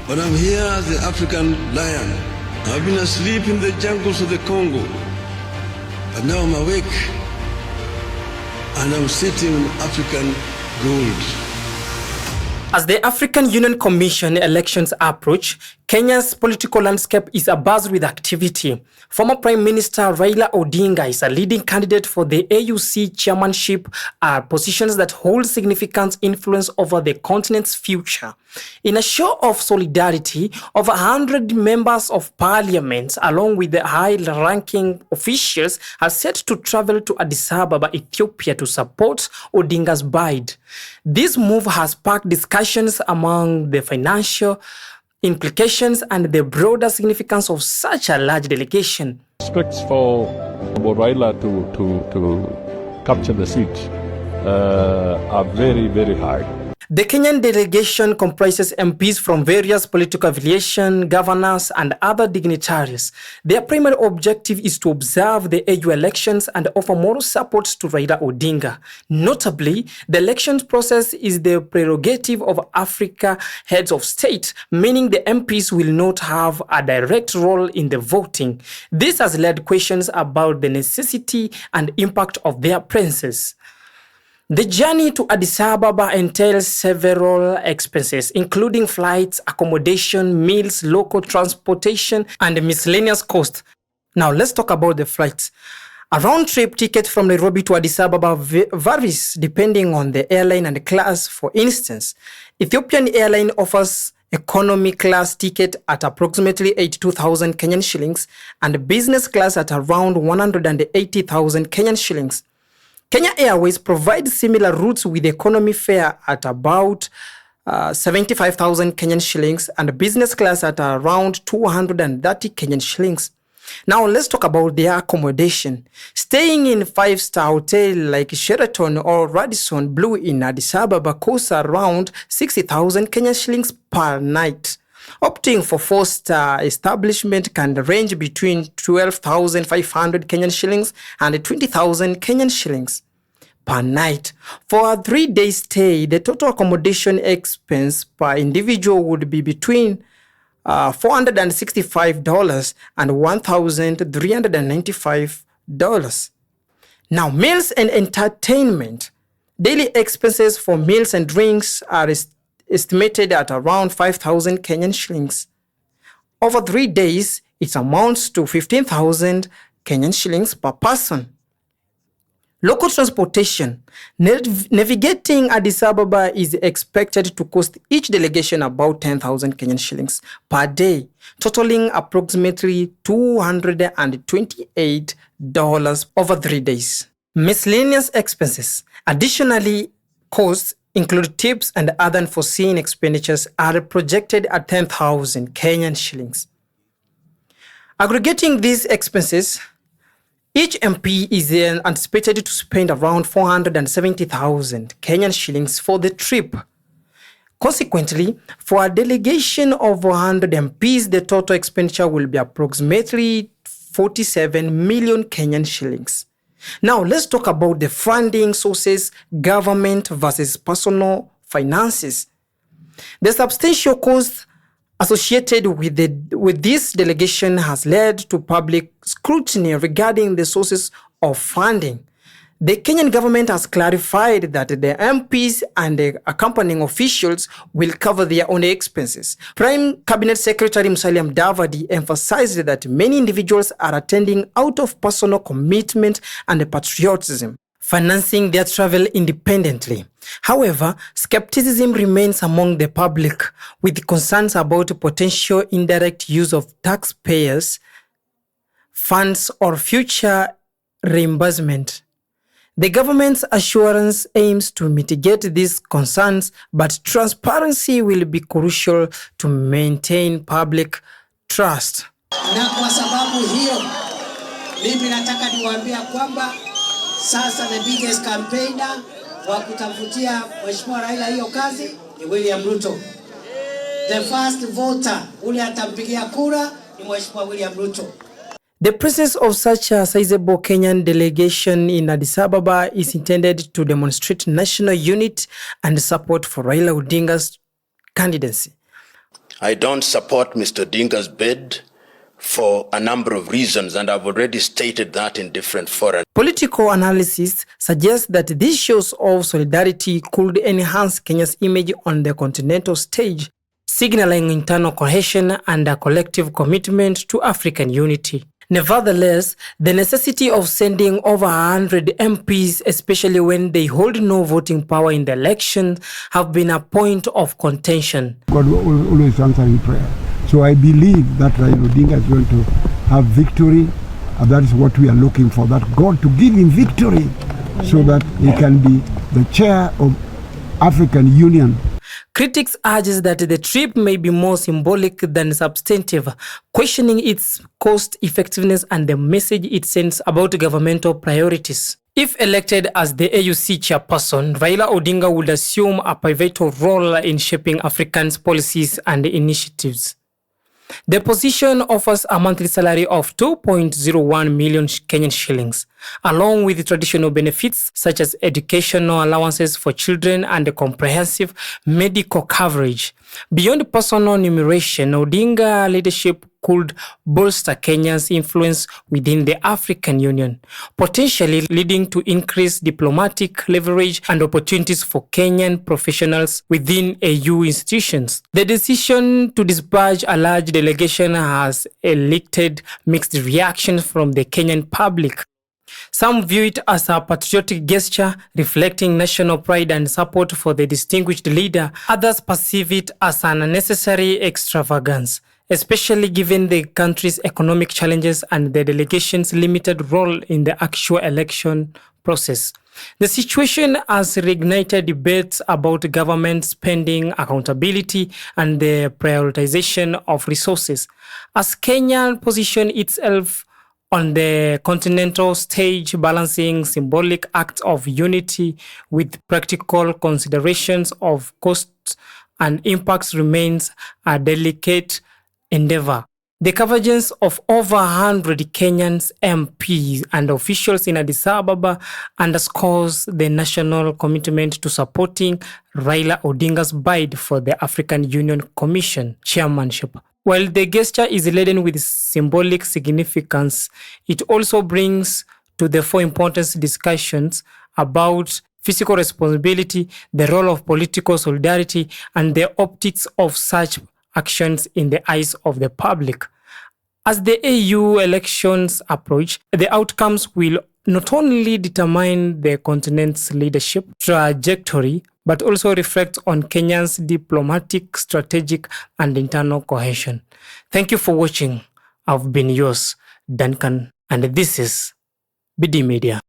But I'm here as the African lion. I've been asleep in the jungles of the Congo. But now I'm awake. And I'm sitting on African gold. As the African Union Commission elections approach, Kenya's political landscape is abuzz with activity. Former Prime Minister Raila Odinga is a leading candidate for the AUC chairmanship, positions that hold significant influence over the continent's future. In a show of solidarity, over 100 members of parliament, along with the high-ranking officials, are set to travel to Addis Ababa, Ethiopia, to support Odinga's bid. This move has sparked discussions among the financial implications and the broader significance of such a large delegation. Prospects for Raila to capture the seat are very, very high. The Kenyan delegation comprises MPs from various political affiliations, governors, and other dignitaries. Their primary objective is to observe the AU elections and offer moral support to Raila Odinga. Notably, the elections process is the prerogative of Africa heads of state, meaning the MPs will not have a direct role in the voting. This has led questions about the necessity and impact of their presence. The journey to Addis Ababa entails several expenses, including flights, accommodation, meals, local transportation, and miscellaneous costs. Now, let's talk about the flights. A round-trip ticket from Nairobi to Addis Ababa varies depending on the airline and the class. For instance, Ethiopian Airline offers economy class ticket at approximately 82,000 Kenyan shillings and business class at around 180,000 Kenyan shillings. Kenya Airways provides similar routes with economy fare at about 75,000 Kenyan shillings and business class at around 230 Kenyan shillings. Now let's talk about their accommodation. Staying in 5-star hotel like Sheraton or Radisson Blue in Addis Ababa costs around 60,000 Kenyan shillings per night. Opting for 4-star establishment can range between 12,500 Kenyan shillings and 20,000 Kenyan shillings per night. For a 3-day stay, the total accommodation expense per individual would be between $465 and $1,395. Now, meals and entertainment. Daily expenses for meals and drinks are estimated at around 5,000 Kenyan shillings. Over 3 days, it amounts to 15,000 Kenyan shillings per person. Local transportation. Navigating Addis Ababa is expected to cost each delegation about 10,000 Kenyan shillings per day, totaling approximately $228 over 3 days. Miscellaneous expenses. Additionally, costs include tips and other unforeseen expenditures are projected at 10,000 Kenyan shillings. Aggregating these expenses, each MP is anticipated to spend around 470,000 Kenyan shillings for the trip. Consequently, for a delegation of 100 MPs, the total expenditure will be approximately 47 million Kenyan shillings. Now, let's talk about the funding sources, government versus personal finances. The substantial cost associated with this delegation has led to public scrutiny regarding the sources of funding. The Kenyan government has clarified that the MPs and the accompanying officials will cover their own expenses. Prime Cabinet Secretary Musalia Mudavadi emphasized that many individuals are attending out of personal commitment and patriotism, financing their travel independently. However, skepticism remains among the public, with concerns about potential indirect use of taxpayers' funds or future reimbursement. The government's assurance aims to mitigate these concerns, but transparency will be crucial to maintain public trust. Na kwa sababu hiyo, mimi nataka niwaambia kwamba sasa the biggest campaigner wa kutafutia Mheshimiwa Raila hiyo kazi ni William Ruto. The first voter ule atampigia kura ni Mheshimiwa William Ruto. The presence of such a sizable Kenyan delegation in Addis Ababa is intended to demonstrate national unity and support for Raila Odinga's candidacy. I don't support Mr. Odinga's bid for a number of reasons, and I've already stated that in different forums. Political analysis suggests that these shows of solidarity could enhance Kenya's image on the continental stage, signaling internal cohesion and a collective commitment to African unity. Nevertheless, the necessity of sending over 100 MPs, especially when they hold no voting power in the election, have been a point of contention. God always answering prayer. So I believe that Raila Odinga is going to have victory, and that is what we are looking for, that God to give him victory so that he can be the chair of African Union. Critics urge that the trip may be more symbolic than substantive, questioning its cost effectiveness and the message it sends about governmental priorities. If elected as the AUC chairperson, Raila Odinga would assume a pivotal role in shaping Africans' policies and initiatives. The position offers a monthly salary of 2.01 million Kenyan shillings, along with traditional benefits such as educational allowances for children and comprehensive medical coverage. Beyond personal remuneration, Odinga leadership could bolster Kenya's influence within the African Union, potentially leading to increased diplomatic leverage and opportunities for Kenyan professionals within AU institutions. The decision to dispatch a large delegation has elicited mixed reactions from the Kenyan public. Some view it as a patriotic gesture reflecting national pride and support for the distinguished leader. Others perceive it as an unnecessary extravagance, especially given the country's economic challenges and the delegation's limited role in the actual election process. The situation has reignited debates about government spending, accountability, and the prioritization of resources. As Kenya positions itself on the continental stage, balancing symbolic acts of unity with practical considerations of costs and impacts remains a delicate endeavor. The convergence of over 100 Kenyans, MPs, and officials in Addis Ababa underscores the national commitment to supporting Raila Odinga's bid for the African Union Commission chairmanship. While the gesture is laden with symbolic significance, it also brings to the fore important discussions about fiscal responsibility, the role of political solidarity, and the optics of such actions in the eyes of the public. As the AU elections approach, the outcomes will not only determine the continent's leadership trajectory, but also reflect on Kenya's diplomatic, strategic, and internal cohesion. Thank you for watching. I've been yours, Duncan, and this is BD Media.